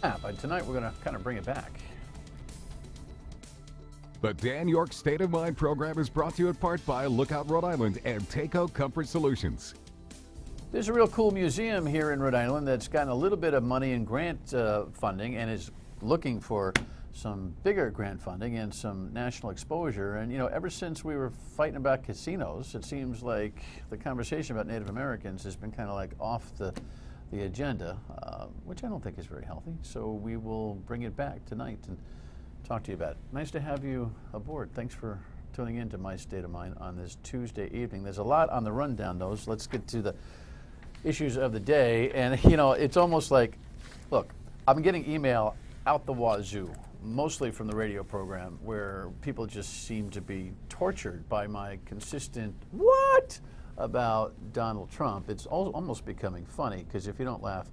Yeah, but tonight we're going to kind of bring it back. The Dan York State of Mind program is brought to you in part by Lookout Rhode Island and Takeout Comfort Solutions. There's a real cool museum here in Rhode Island that's gotten a little bit of money in grant funding and is looking for some bigger grant funding and some national exposure. And, you know, ever since we were fighting about casinos, it seems like the conversation about Native Americans has been kind of like off the agenda, which I don't think is very healthy. So we will bring it back tonight and talk to you about it. Nice to have you aboard. Thanks for tuning in to My State of Mind on this Tuesday evening. There's a lot on the rundown, though, so let's get to the issues of the day. And, you know, it's almost like, look, I've been getting email out the wazoo, mostly from the radio program, where people just seem to be tortured by my consistent what about Donald Trump. It's almost becoming funny, because if you don't laugh,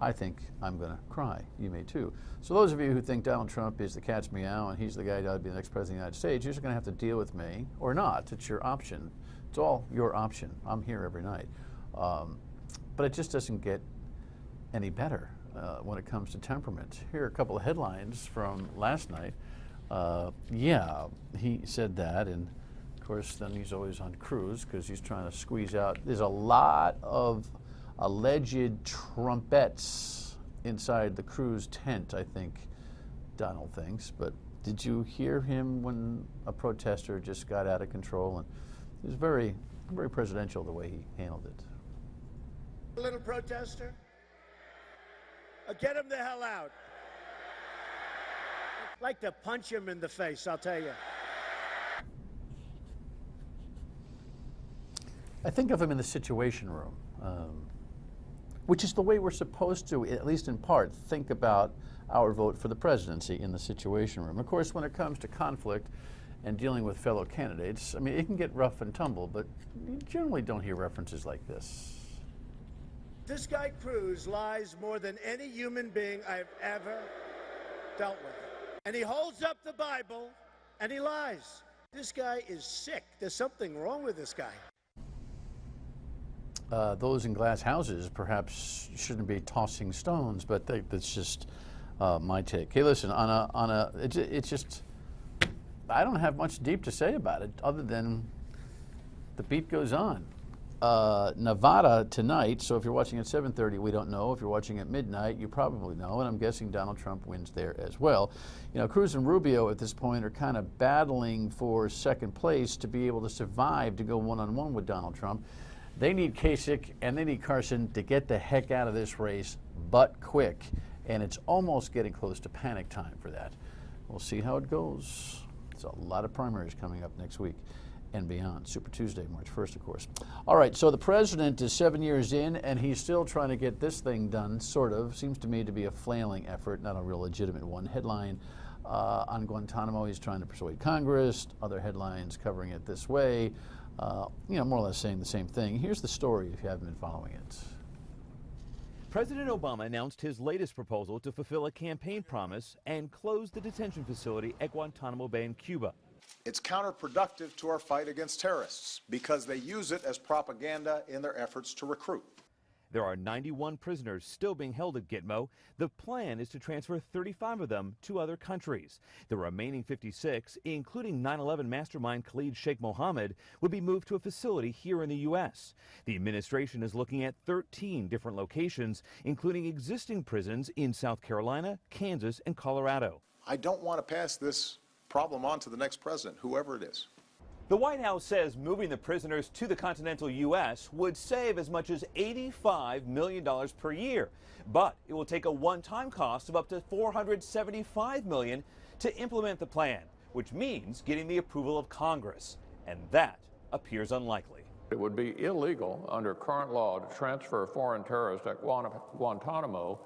I think I'm going to cry. You may too. So those of you who think Donald Trump is the cat's meow and he's the guy that ought to be the next president of the United States, you're just going to have to deal with me or not. It's your option. It's all your option. I'm here every night. But it just doesn't get any better when it comes to temperament. Here are a couple of headlines from last night. Yeah, he said that, and of course then he's always on cruise because he's trying to squeeze out. There's a lot of alleged trumpets inside the cruise tent, I think Donald thinks. But did you hear him when a protester just got out of control? And it was very, very presidential the way he handled it. A little protester? Get him the hell out. I'd like to punch him in the face, I'll tell you. I think of him in the Situation Room, which is the way we're supposed to, at least in part, think about our vote for the presidency in the Situation Room. Of course, when it comes to conflict and dealing with fellow candidates, I mean, it can get rough and tumble, but you generally don't hear references like this. This guy Cruz lies more than any human being I've ever dealt with. And he holds up the Bible and he lies. This guy is sick. There's something wrong with this guy. Those in glass houses perhaps shouldn't be tossing stones, but that's just my take. Hey, listen, it's just, I don't have much deep to say about it other than the beat goes on. Nevada tonight, so if you're watching at 7:30, we don't know. If you're watching at midnight, you probably know, and I'm guessing Donald Trump wins there as well. You know, Cruz and Rubio at this point are kind of battling for second place to be able to survive to go one-on-one with Donald Trump. They need Kasich and they need Carson to get the heck out of this race, but quick, and it's almost getting close to panic time for that. We'll see how it goes. There's a lot of primaries coming up next week and beyond. Super Tuesday, March 1st, of course. All right, so the president is 7 years in, and he's still trying to get this thing done, sort of. Seems to me to be a flailing effort, not a real legitimate one. Headline on Guantanamo, he's trying to persuade Congress. Other headlines covering it this way. You know, more or less saying the same thing. Here's the story if you haven't been following it. President Obama announced his latest proposal to fulfill a campaign promise and close the detention facility at Guantanamo Bay in Cuba. It's counterproductive to our fight against terrorists because they use it as propaganda in their efforts to recruit. There are 91 prisoners still being held at Gitmo. The plan is to transfer 35 of them to other countries. The remaining 56, including 9/11 mastermind Khalid Sheikh Mohammed, would be moved to a facility here in the U.S. The administration is looking at 13 different locations, including existing prisons in South Carolina, Kansas, and Colorado. I don't want to pass this problem on to the next president, whoever it is. The White House says moving the prisoners to the continental U.S. would save as much as $85 million per year. But it will take a one-time cost of up to $475 million to implement the plan, which means getting the approval of Congress. And that appears unlikely. It would be illegal under current law to transfer foreign terrorists at Guantanamo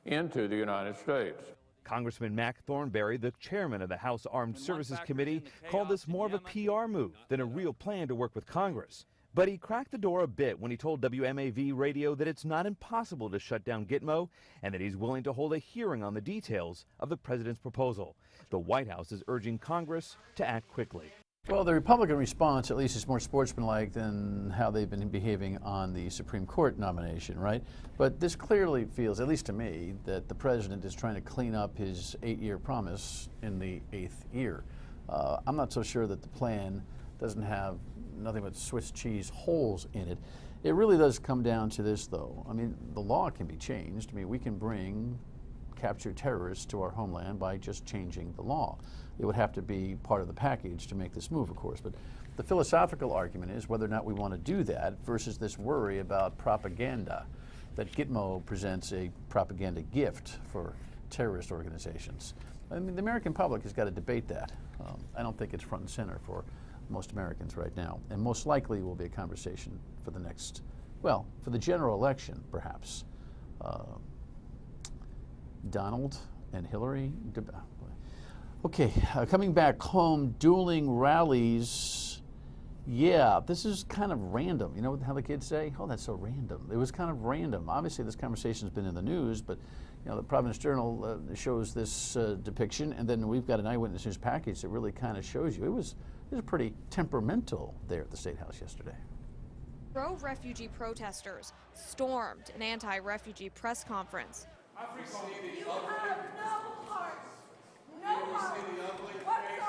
into the United States. Congressman Mac Thornberry, the chairman of the House Armed Services Committee, called this more of a PR move than a real plan to work with Congress. But he cracked the door a bit when he told WMAV radio that it's not impossible to shut down Gitmo and that he's willing to hold a hearing on the details of the president's proposal. The White House is urging Congress to act quickly. Well, the Republican response, at least, is more sportsmanlike than how they've been behaving on the Supreme Court nomination, right? But this clearly feels, at least to me, that the president is trying to clean up his 8-year promise in the 8th year. I'm not so sure that the plan doesn't have nothing but Swiss cheese holes in it. It really does come down to this, though. I mean, the law can be changed. I mean, we can bring captured terrorists to our homeland by just changing the law. It would have to be part of the package to make this move, of course. But the philosophical argument is whether or not we want to do that versus this worry about propaganda, that Gitmo presents a propaganda gift for terrorist organizations. I mean, the American public has got to debate that. I don't think it's front and center for most Americans right now, and most likely will be a conversation for the next, well, for the general election, perhaps. Donald and Hillary. Okay, coming back home, dueling rallies. Yeah, this is kind of random. You know how the kids say, oh, that's so random. It was kind of random. Obviously, this conversation's been in the news, but you know, the Providence Journal shows this depiction, and then we've got an eyewitness news package that really kind of shows you. It was pretty temperamental there at the State House yesterday. Pro-refugee protesters stormed an anti-refugee press conference. You have no heart, no heart whatsoever.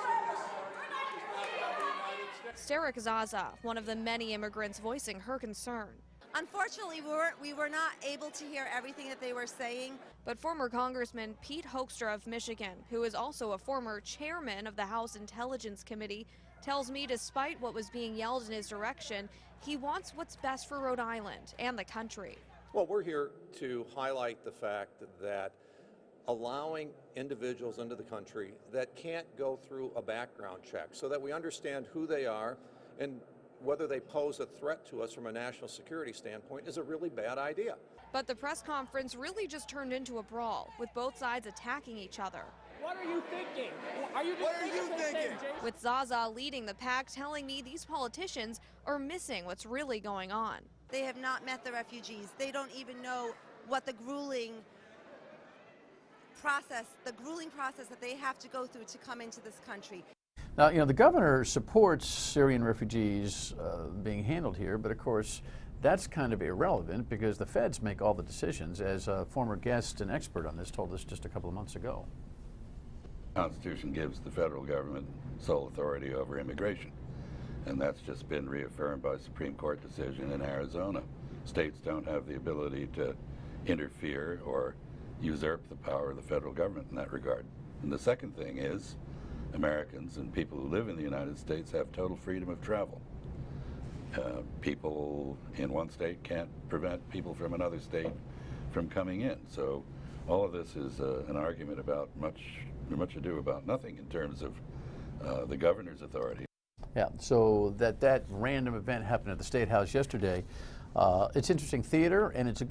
Sarah Zaza, one of the many immigrants voicing her concern. Unfortunately, we were not able to hear everything that they were saying. But former Congressman Pete Hoekstra of Michigan, who is also a former chairman of the House Intelligence Committee, tells me despite what was being yelled in his direction, he wants what's best for Rhode Island and the country. Well, we're here to highlight the fact that allowing individuals into the country that can't go through a background check so that we understand who they are and whether they pose a threat to us from a national security standpoint is a really bad idea. But the press conference really just turned into a brawl, with both sides attacking each other. What are you thinking? What are you thinking? With Zaza leading the pack, telling me these politicians are missing what's really going on. They have not met the refugees. They don't even know what the grueling process that they have to go through to come into this country. Now, you know, the governor supports Syrian refugees being handled here, but of course, that's kind of irrelevant because the feds make all the decisions, as a former guest and expert on this told us just a couple of months ago. The Constitution gives the federal government sole authority over immigration, and that's just been reaffirmed by a Supreme Court decision in Arizona. States don't have the ability to interfere or usurp the power of the federal government in that regard. And the second thing is, Americans and people who live in the United States have total freedom of travel. People in one state can't prevent people from another state from coming in. So all of this is an argument about much ado about nothing in terms of the governor's authority. Yeah, so that random event happened at the State House yesterday. It's interesting theater, and it's a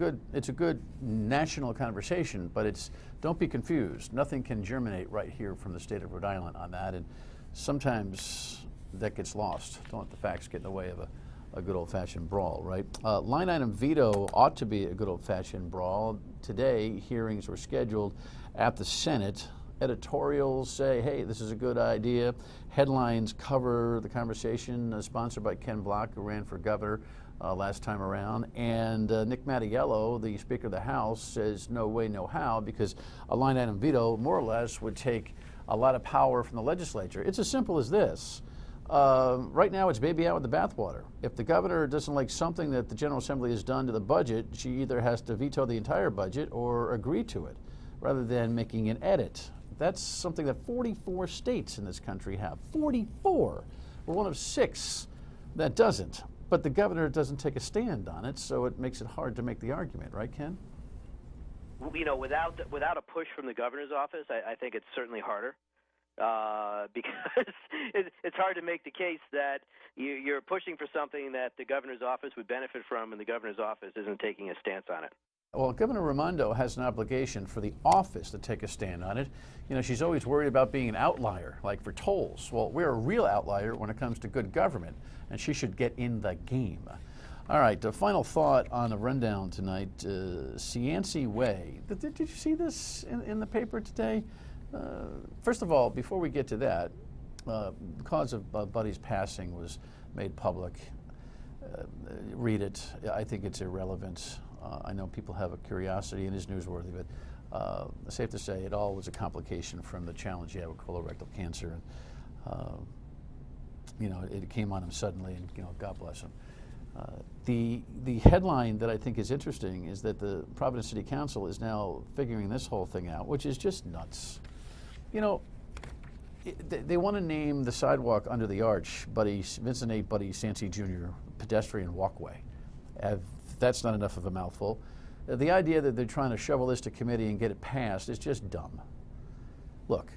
good national conversation, but don't be confused. Nothing can germinate right here from the state of Rhode Island on that, and sometimes that gets lost. Don't let the facts get in the way of a good old-fashioned brawl, right? Line item veto ought to be a good old-fashioned brawl. Today, hearings were scheduled at the Senate. Editorials say, hey, this is a good idea. Headlines cover the conversation, sponsored by Ken Block, who ran for governor last time around. And Nick Mattiello, the Speaker of the House, says no way, no how, because a line item veto more or less would take a lot of power from the legislature. It's as simple as this. Right now, it's baby out with the bathwater. If the governor doesn't like something that the General Assembly has done to the budget, she either has to veto the entire budget or agree to it, rather than making an edit. That's something that 44 states in this country have. 44! We're one of 6 that doesn't. But the governor doesn't take a stand on it, so it makes it hard to make the argument, right, Ken? You know, without a push from the governor's office, I think it's certainly harder. Because it's hard to make the case that you're pushing for something that the governor's office would benefit from, and the governor's office isn't taking a stance on it. Well, Governor Raimondo has an obligation for the office to take a stand on it. You know, she's always worried about being an outlier, like for tolls. Well, we're a real outlier when it comes to good government, and she should get in the game. All right, a final thought on the rundown tonight. Cianci Way. Did you see this in the paper today? First of all, before we get to that, the cause of Buddy's passing was made public. Read it. I think it's irrelevant. I know people have a curiosity and is newsworthy, but safe to say it all was a complication from the challenge he had with colorectal cancer. And, it came on him suddenly, and God bless him. The headline that I think is interesting is that the Providence City Council is now figuring this whole thing out, which is just nuts. They want to name the sidewalk under the arch Vincent A. Buddy Sancy Jr. pedestrian walkway. That's not enough of a mouthful. The idea that they're trying to shovel this to committee and get it passed is just dumb. Look,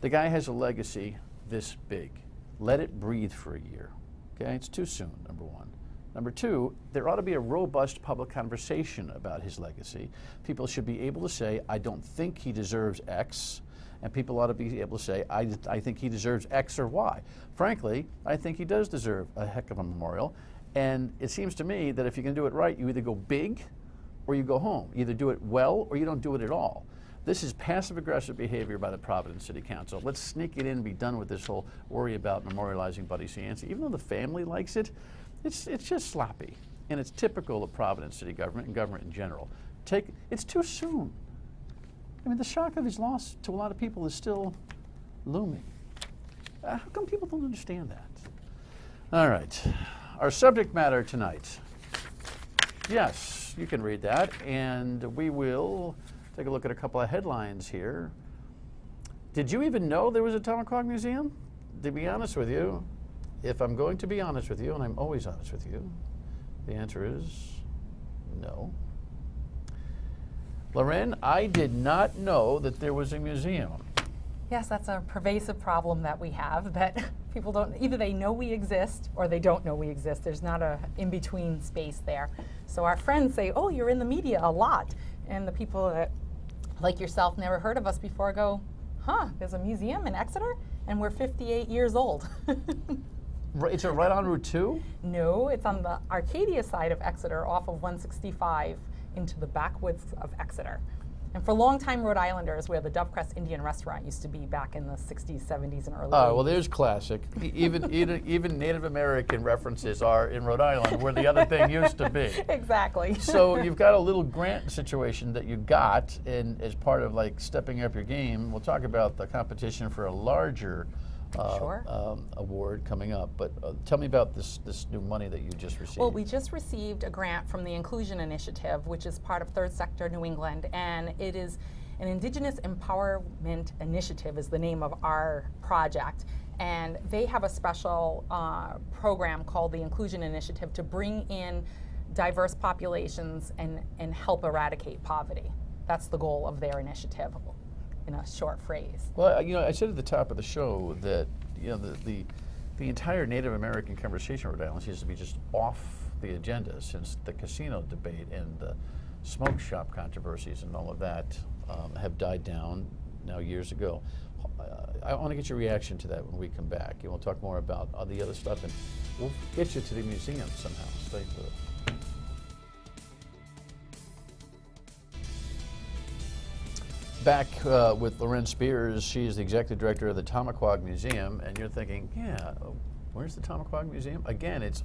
the guy has a legacy this big. Let it breathe for a year. Okay, it's too soon, number one. Number two, there ought to be a robust public conversation about his legacy. People should be able to say, I don't think he deserves X, and people ought to be able to say, I think he deserves X or Y. Frankly, I think he does deserve a heck of a memorial, and it seems to me that if you can do it right, you either go big or you go home. You either do it well or you don't do it at all. This is passive-aggressive behavior by the Providence City Council. Let's sneak it in and be done with this whole worry about memorializing Buddy Sancy. Even though the family likes it, it's just sloppy, and it's typical of Providence City government and government in general. It's too soon. I mean, the shock of his loss to a lot of people is still looming. How come people don't understand that? All right, our subject matter tonight. Yes, you can read that, and we will take a look at a couple of headlines here. Did you even know there was a Tomaquag Museum? To be honest with you, if I'm going to be honest with you, and I'm always honest with you, the answer is no. Loren, I did not know that there was a museum. Yes, that's a pervasive problem that we have, that people don't, either they know we exist or they don't know we exist. There's not a in-between space there. So our friends say, oh, you're in the media a lot. And the people that, like yourself, never heard of us before go, huh, there's a museum in Exeter? And we're 58 years old. Is it right on Route 2? No, it's on the Arcadia side of Exeter off of 165 into the backwoods of Exeter. And for longtime Rhode Islanders, where the Dovecrest Indian restaurant used to be back in the 60s, 70s, and early 80s. Oh, well, there's classic. Even Native American references are in Rhode Island, where the other thing used to be. Exactly. So you've got a little grant situation that you got, and as part of like stepping up your game, we'll talk about the competition for a larger award coming up. But tell me about this new money that you just received. Well, we just received a grant from the Inclusion Initiative, which is part of Third Sector New England, and it is an Indigenous Empowerment Initiative is the name of our project. And they have a special program called the Inclusion Initiative to bring in diverse populations and help eradicate poverty. That's the goal of their initiative, in a short phrase. Well, I said at the top of the show that the entire Native American conversation in Rhode Island seems to be just off the agenda since the casino debate and the smoke shop controversies and all of that have died down now years ago. I want to get your reaction to that when we come back. We'll talk more about all the other stuff, and we'll get you to the museum somehow. Stay put. Back with Loren Spears. She's the executive director of the Tomaquag Museum, and you're thinking, yeah, where's the Tomaquag Museum? Again, it's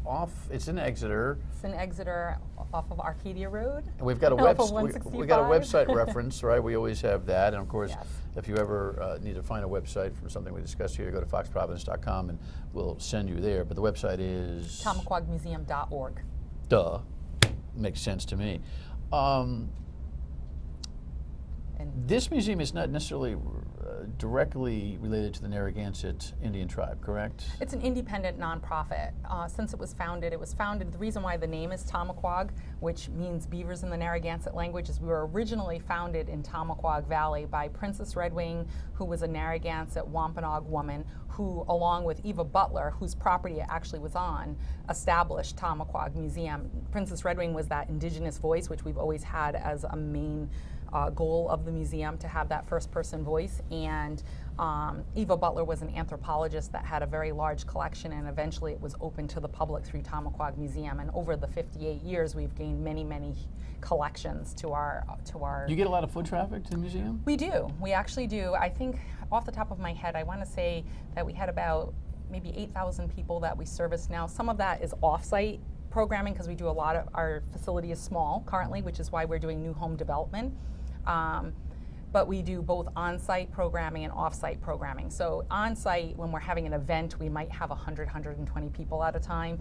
in Exeter. It's in Exeter off of Arcadia Road. And we've got a website reference, right? We always have that, and of course, if you ever need to find a website for something we discussed here, go to foxprovidence.com and we'll send you there. But the website is tomaquagmuseum.org. Duh, makes sense to me. This museum is not necessarily directly related to the Narragansett Indian tribe, correct? It's an independent nonprofit. Since it was founded, the reason why the name is Tomaquag, which means beavers in the Narragansett language, is we were originally founded in Tomaquag Valley by Princess Redwing, who was a Narragansett Wampanoag woman, who, along with Eva Butler, whose property it actually was on, established Tomaquag Museum. Princess Redwing was that indigenous voice, which we've always had as a main goal of the museum, to have that first person voice. And Eva Butler was an anthropologist that had a very large collection, and eventually it was open to the public through Tomaquag Museum. And over the 58 years, we've gained many, many collections to our. You get a lot of foot traffic to the museum? We do. We actually do. I think off the top of my head, I want to say that we had about maybe 8,000 people that we service now. Some of that is off-site programming because we do a lot of, our facility is small currently, which is why we're doing new home development. But we do both on-site programming and off-site programming. So on-site, when we're having an event, we might have 100, 120 people at a time.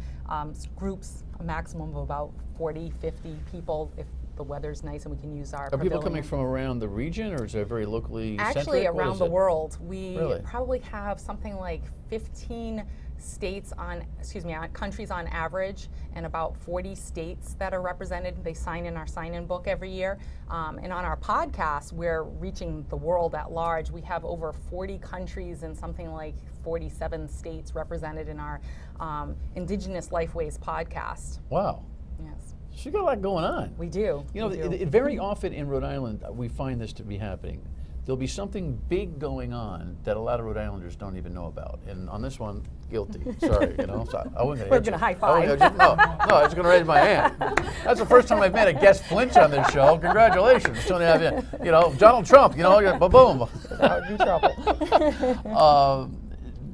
Groups, a maximum of about 40, 50 people if the weather's nice and we can use our Are people coming from around the region, or is it very locally centric? Actually, around the world. We Really? probably have something like 15 states countries on average, and about 40 states that are represented. They sign in our sign-in book every year. And on our podcast, we're reaching the world at large. We have over 40 countries and something like 47 states represented in our Indigenous Lifeways podcast. Wow. Yes. So you got a lot going on. We do. You know, very often in Rhode Island, we find this to be happening. There'll be something big going on that a lot of Rhode Islanders don't even know about. And on this one, guilty. Sorry, you know. So I wasn't We're going to high five. No, I was going to raise my hand. That's the first time I've had a guest flinch on this show. Congratulations. So to have you know, Donald Trump, you know, boom. New trouble.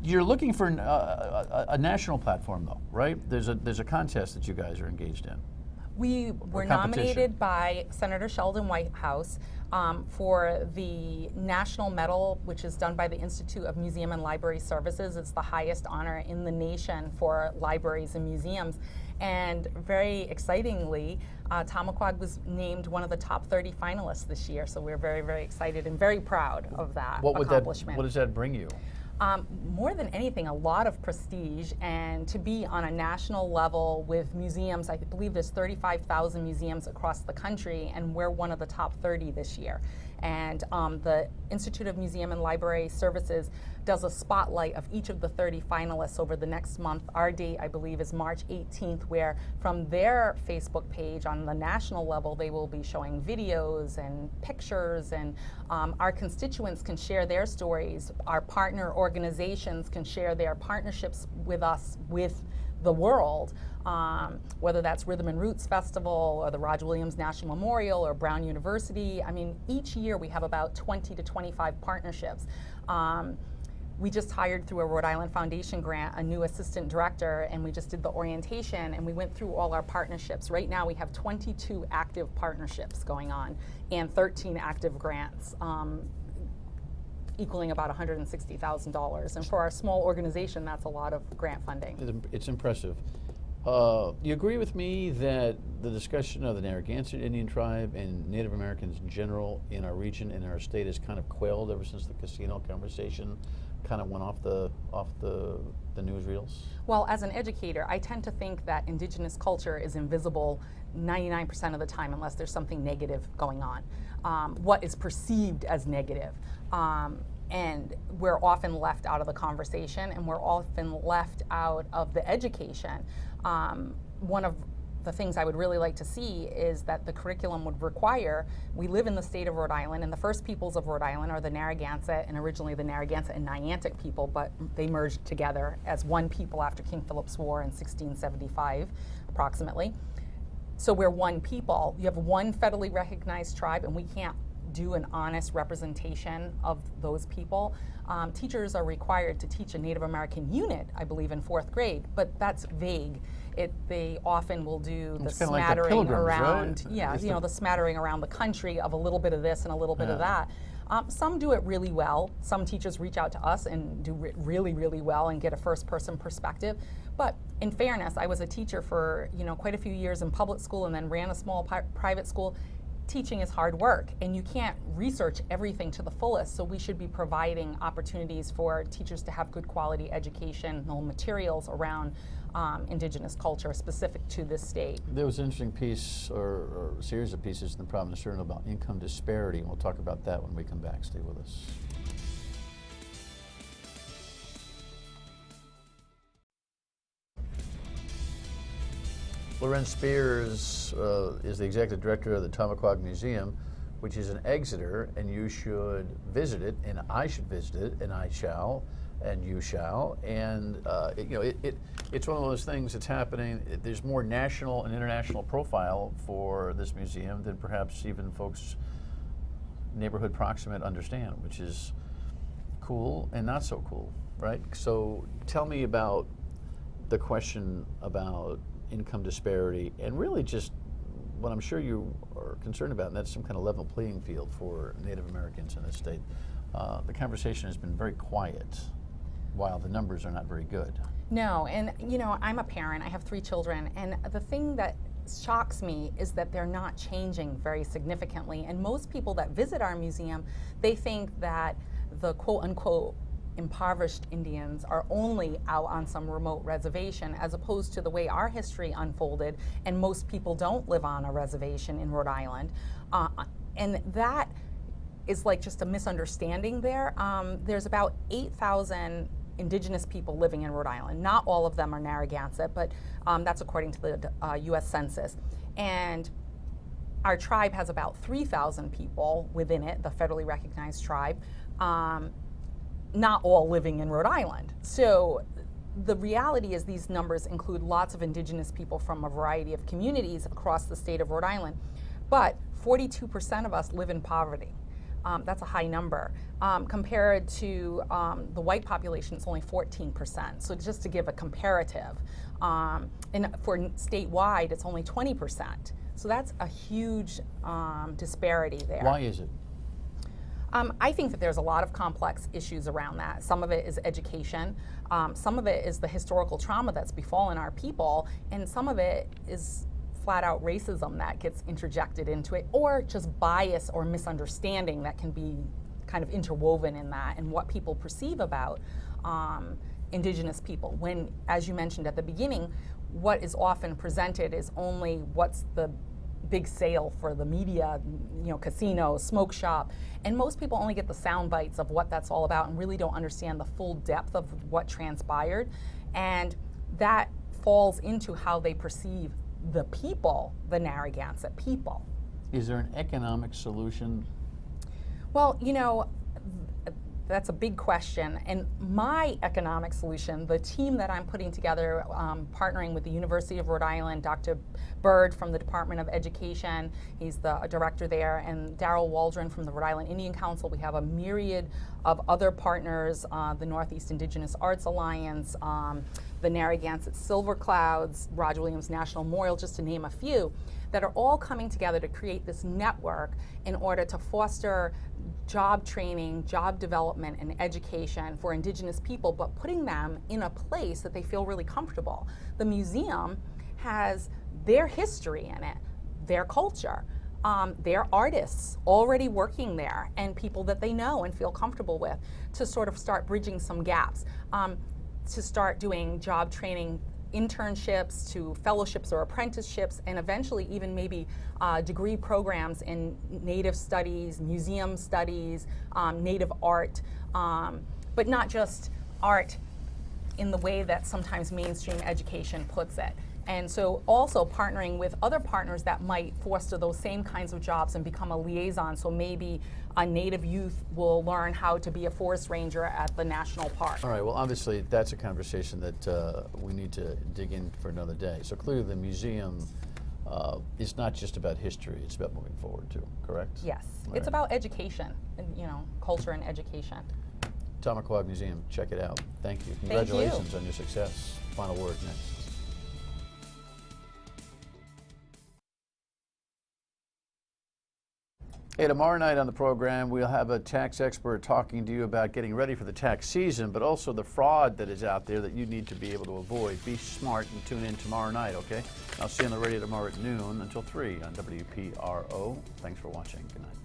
You're looking for a national platform, though, right? There's a contest that you guys are engaged in. We were nominated by Senator Sheldon Whitehouse for the National Medal, which is done by the Institute of Museum and Library Services. It's the highest honor in the nation for libraries and museums. And very excitingly, Tomaquag was named one of the top 30 finalists this year. So we're very, very excited and very proud of that accomplishment. What does that bring you? More than anything, a lot of prestige, and to be on a national level with museums. I believe there's 35,000 museums across the country, and we're one of the top 30 this year. And the Institute of Museum and Library Services does a spotlight of each of the 30 finalists over the next month. Our date, I believe, is March 18th, where from their Facebook page on the national level, they will be showing videos and pictures, and our constituents can share their stories. Our partner organizations can share their partnerships with us, with the world, whether that's Rhythm and Roots Festival or the Roger Williams National Memorial or Brown University. I mean, each year we have about 20 to 25 partnerships. We just hired through a Rhode Island Foundation grant a new assistant director, and we just did the orientation, and we went through all our partnerships. Right now we have 22 active partnerships going on and 13 active grants, equaling about $160,000. And for our small organization, that's a lot of grant funding. It's impressive. You agree with me that the discussion of the Narragansett Indian tribe and Native Americans in general in our region and in our state has kind of quailed ever since the casino conversation kind of went off the newsreels? Well, as an educator, I tend to think that indigenous culture is invisible 99% of the time unless there's something negative going on. What is perceived as negative. And we're often left out of the conversation, and we're often left out of the education. One of the things I would really like to see is that the curriculum would require, we live in the state of Rhode Island, and the first peoples of Rhode Island are the Narragansett, and originally the Narragansett and Niantic people, but they merged together as one people after King Philip's War in 1675, approximately. So we're one people. You have one federally recognized tribe, and we can't do an honest representation of those people. Teachers are required to teach a Native American unit, I believe, in 4th grade, but that's vague. They often will do the smattering like the around, right? Yeah, the smattering around the country of a little bit of this and a little bit of that. Some do it really well. Some teachers reach out to us and do really, really well and get a first-person perspective. But in fairness, I was a teacher for quite a few years in public school and then ran a small private school. Teaching is hard work, and you can't research everything to the fullest, so we should be providing opportunities for teachers to have good quality educational materials around indigenous culture specific to this state. There was an interesting piece or a series of pieces in the Providence Journal about income disparity, and we'll talk about that when we come back. Stay with us. Loren Spears is the executive director of the Tomaquag Museum, which is in Exeter, and you should visit it, and I should visit it, and I shall, and you shall. And it's one of those things that's happening. There's more national and international profile for this museum than perhaps even folks neighborhood proximate understand, which is cool and not so cool, right? So tell me about the question about income disparity, and really just what I'm sure you are concerned about, and that's some kind of level playing field for Native Americans in this state. The conversation has been very quiet while the numbers are not very good. No, and I'm a parent, I have 3 children, and the thing that shocks me is that they're not changing very significantly. And most people that visit our museum, they think that the quote-unquote impoverished Indians are only out on some remote reservation, as opposed to the way our history unfolded, and most people don't live on a reservation in Rhode Island. And that is like just a misunderstanding there. There's about 8,000 indigenous people living in Rhode Island. Not all of them are Narragansett, but that's according to the US Census. And our tribe has about 3,000 people within it, the federally recognized tribe, not all living in Rhode Island. So the reality is these numbers include lots of indigenous people from a variety of communities across the state of Rhode Island, but 42% of us live in poverty. That's a high number. Compared to the white population, it's only 14%. So just to give a comparative, and for statewide, it's only 20%. So that's a huge disparity there. Why is it? I think that there's a lot of complex issues around that. Some of it is education. Some of it is the historical trauma that's befallen our people, and some of it is flat out racism that gets interjected into it, or just bias or misunderstanding that can be kind of interwoven in that and what people perceive about indigenous people. When, as you mentioned at the beginning, what is often presented is only what's the big sale for the media, casino, smoke shop, and most people only get the sound bites of what that's all about and really don't understand the full depth of what transpired, and that falls into how they perceive the people, the Narragansett people. Is there an economic solution? Well, that's a big question. And my economic solution, the team that I'm putting together, partnering with the University of Rhode Island, Dr. Bird from the Department of Education, he's the director there, and Darrell Waldron from the Rhode Island Indian Council. We have a myriad of other partners, the Northeast Indigenous Arts Alliance, the Narragansett Silver Clouds, Roger Williams National Memorial, just to name a few, that are all coming together to create this network in order to foster job training, job development, and education for indigenous people, but putting them in a place that they feel really comfortable. The museum has their history in it, their culture, their artists already working there, and people that they know and feel comfortable with, to sort of start bridging some gaps, to start doing job training, internships to fellowships or apprenticeships, and eventually even maybe degree programs in Native studies, museum studies, Native art, but not just art in the way that sometimes mainstream education puts it. And so also partnering with other partners that might foster those same kinds of jobs and become a liaison. So maybe a Native youth will learn how to be a forest ranger at the national park. All right, well, obviously that's a conversation that we need to dig in for another day. So clearly the museum is not just about history, it's about moving forward too, correct? Yes, All it's right. about education, and culture and education. Tomaquag Museum, check it out. Thank you. Congratulations on your success. Final word next. Hey, tomorrow night on the program, we'll have a tax expert talking to you about getting ready for the tax season, but also the fraud that is out there that you need to be able to avoid. Be smart and tune in tomorrow night, okay? I'll see you on the radio tomorrow at noon until 3 on WPRO. Thanks for watching. Good night.